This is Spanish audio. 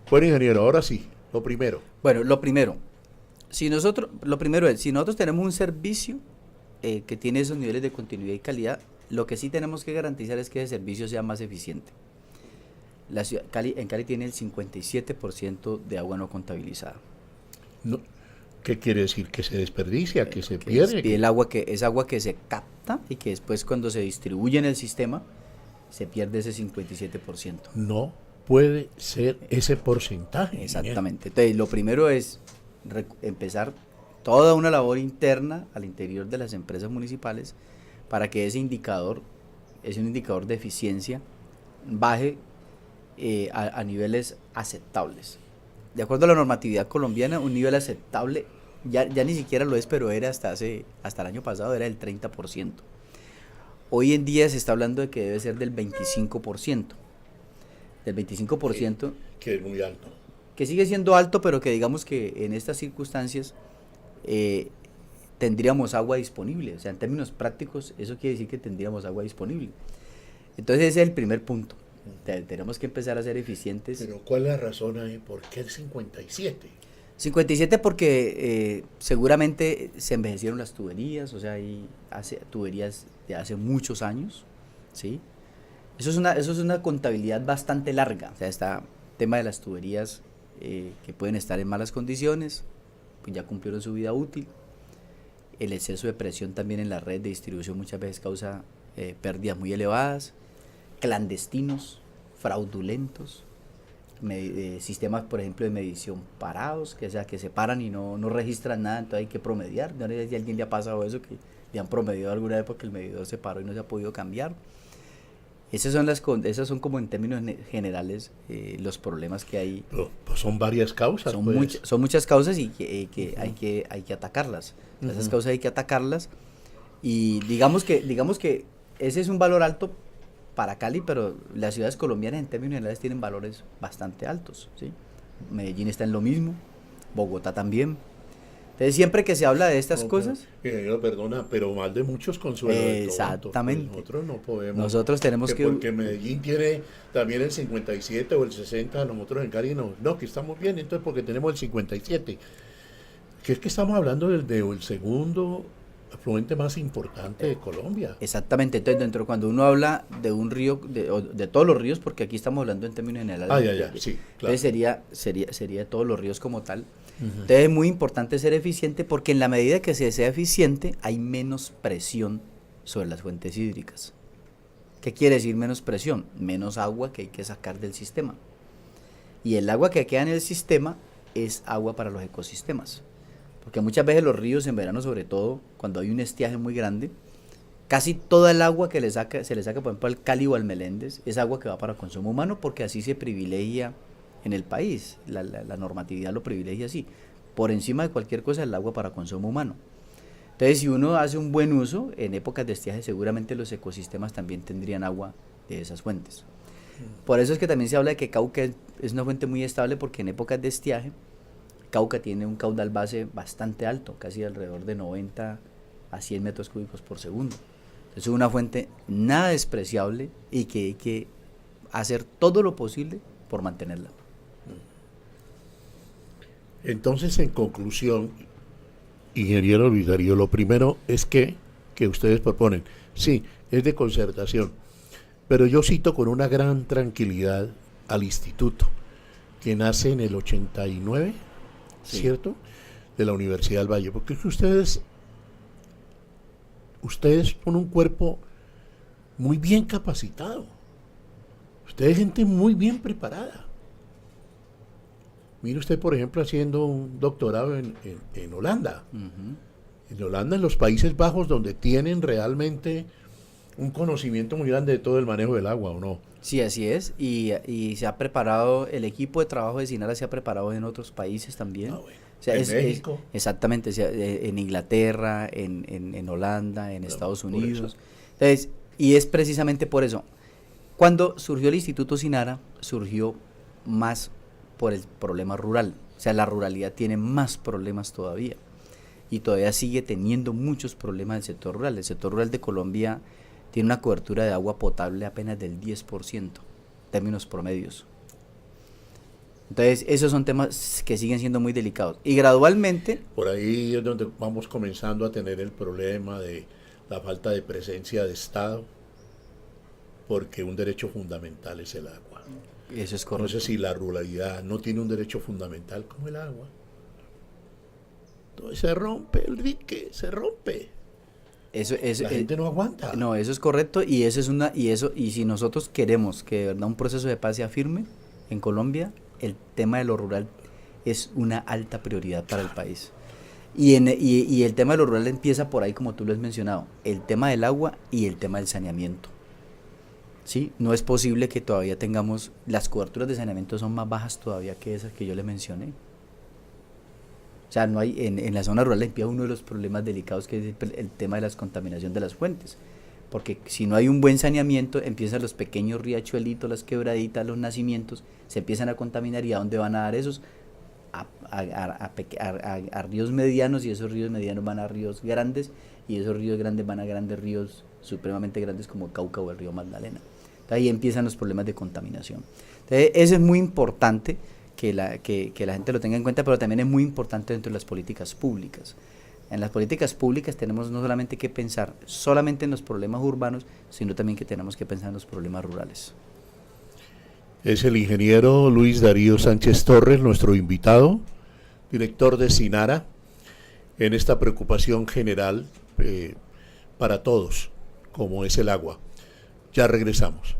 Bueno, ingeniero, ahora sí, lo primero. Bueno, lo primero es, si nosotros tenemos un servicio que tiene esos niveles de continuidad y calidad, lo que sí tenemos que garantizar es que ese servicio sea más eficiente. En Cali tiene el 57% de agua no contabilizada. No, ¿qué quiere decir? ¿Que se desperdicia? ¿Que se Que es pierde? el agua que es agua que se capta y que después cuando se distribuye en el sistema se pierde ese 57%. No puede ser ese porcentaje, ingeniero. Exactamente. Entonces, lo primero es empezar toda una labor interna al interior de las empresas municipales para que ese indicador, es un indicador de eficiencia, baje a niveles aceptables. De acuerdo a la normatividad colombiana, un nivel aceptable ya ni siquiera lo es, pero era hasta el año pasado era del 30%. Hoy en día se está hablando de que debe ser del 25%. Del Que, 25%, que es muy alto. que sigue siendo alto, pero que digamos que en estas circunstancias eh, tendríamos agua disponible. O sea, en términos prácticos, eso quiere decir que tendríamos agua disponible. Entonces ese es el primer punto. Tenemos que empezar a ser eficientes. Pero ¿cuál es la razón ahí? ¿Por qué el 57? 57 porque seguramente se envejecieron las tuberías, o sea, hay tuberías de hace muchos años, ¿sí? Eso es una contabilidad bastante larga, o sea, está el tema de las tuberías que pueden estar en malas condiciones, pues ya cumplieron su vida útil. El exceso de presión también en la red de distribución muchas veces causa pérdidas muy elevadas, clandestinos, fraudulentos, sistemas, por ejemplo, de medición parados, que, o sea, que se paran y no registran nada, entonces hay que promediar. No sé si a alguien le ha pasado eso, que le han promediado alguna vez porque el medidor se paró y no se ha podido cambiar. Esas son como en términos generales los problemas que hay. Pero, pues son varias causas, pues. Son muchas causas y que hay que atacarlas. Uh Esas -huh. causas hay que atacarlas y digamos que ese es un valor alto para Cali, pero las ciudades colombianas en términos generales tienen valores bastante altos, ¿sí? Medellín está en lo mismo, Bogotá también. Entonces siempre que se habla de estas No, cosas, ingeniero, perdona, pero mal de muchos consuelo de tonto. Pues exactamente, nosotros no podemos. nosotros tenemos Que que... porque Medellín tiene también el 57 o el 60, nosotros en Cali no. No, que estamos bien, entonces porque tenemos el 57. Que es que estamos hablando del segundo afluente más importante de Colombia. Exactamente, entonces cuando uno habla de un río, de todos los ríos, porque aquí estamos hablando en términos Ah, generales, ya, ya, sí, claro. entonces sería de todos los ríos como tal. Uh -huh. Entonces es muy importante ser eficiente porque en la medida que se sea eficiente hay menos presión sobre las fuentes hídricas. ¿Qué quiere decir menos presión? Menos agua que hay que sacar del sistema. Y el agua que queda en el sistema es agua para los ecosistemas. Porque muchas veces los ríos en verano, sobre todo cuando hay un estiaje muy grande, casi toda el agua que se le saca, por ejemplo, al Cali o al Meléndez, es agua que va para consumo humano porque así se privilegia en el país. La normatividad lo privilegia así. Por encima de cualquier cosa, el agua para consumo humano. Entonces, si uno hace un buen uso, en épocas de estiaje, seguramente los ecosistemas también tendrían agua de esas fuentes. Por eso es que también se habla de que Cauca es una fuente muy estable porque en épocas de estiaje, Cauca tiene un caudal base bastante alto, casi alrededor de 90 a 100 metros cúbicos por segundo. Es una fuente nada despreciable y que hay que hacer todo lo posible por mantenerla. Entonces, en conclusión, ingeniero Luis Darío, lo primero es que ustedes proponen, sí, es de concertación, pero yo cito con una gran tranquilidad al instituto, que nace en el 89, sí, ¿cierto?, de la Universidad del Valle, porque es que ustedes son un cuerpo muy bien capacitado, ustedes es gente muy bien preparada. Mire usted, por ejemplo, haciendo un doctorado en Holanda. En Holanda, en los Países Bajos, donde tienen realmente un conocimiento muy grande de todo el manejo del agua, ¿o no? Sí, así es. Y se ha preparado, el equipo de trabajo de Sinara se ha preparado en otros países también. Ah, bueno. O sea, ¿En México? Exactamente, o sea, en Inglaterra, en Holanda, en Estados Por Unidos. Entonces, y es precisamente por eso. Cuando surgió el Instituto Sinara, surgió más por el problema rural. O sea, la ruralidad tiene más problemas todavía. Y todavía sigue teniendo muchos problemas el sector rural. El sector rural de Colombia tiene una cobertura de agua potable apenas del 10%, en términos promedios. Entonces, esos son temas que siguen siendo muy delicados. Y gradualmente, Por ahí es donde vamos comenzando a tener el problema de la falta de presencia de Estado, porque un derecho fundamental es el agua. eso es No correcto. sé si la ruralidad no tiene un derecho fundamental como el agua. Entonces se rompe el dique, se rompe. La gente no aguanta. No, eso es correcto y eso es y si nosotros queremos que de verdad un proceso de paz sea firme en Colombia, el tema de lo rural es una alta prioridad para el país. Y el tema de lo rural empieza por ahí, como tú lo has mencionado, el tema del agua y el tema del saneamiento. ¿Sí? No es posible que todavía tengamos, las coberturas de saneamiento son más bajas todavía que esas que yo les mencioné. O sea, no hay, en la zona rural empieza uno de los problemas delicados, que es el tema de la contaminación de las fuentes. Porque si no hay un buen saneamiento, empiezan los pequeños riachuelitos, las quebraditas, los nacimientos, se empiezan a contaminar. ¿Y a dónde van a dar esos? A ríos medianos, y esos ríos medianos van a ríos grandes, y esos ríos grandes van a grandes ríos supremamente grandes como Cauca o el río Magdalena. Entonces, ahí empiezan los problemas de contaminación. Entonces, eso es muy importante que la gente lo tenga en cuenta, pero también es muy importante dentro de las políticas públicas. En las políticas públicas tenemos no solamente que pensar solamente en los problemas urbanos, sino también que tenemos que pensar en los problemas rurales. Es el ingeniero Luis Darío Sánchez Torres, nuestro invitado, director de SINARA, en esta preocupación general para todos, como es el agua. Ya regresamos.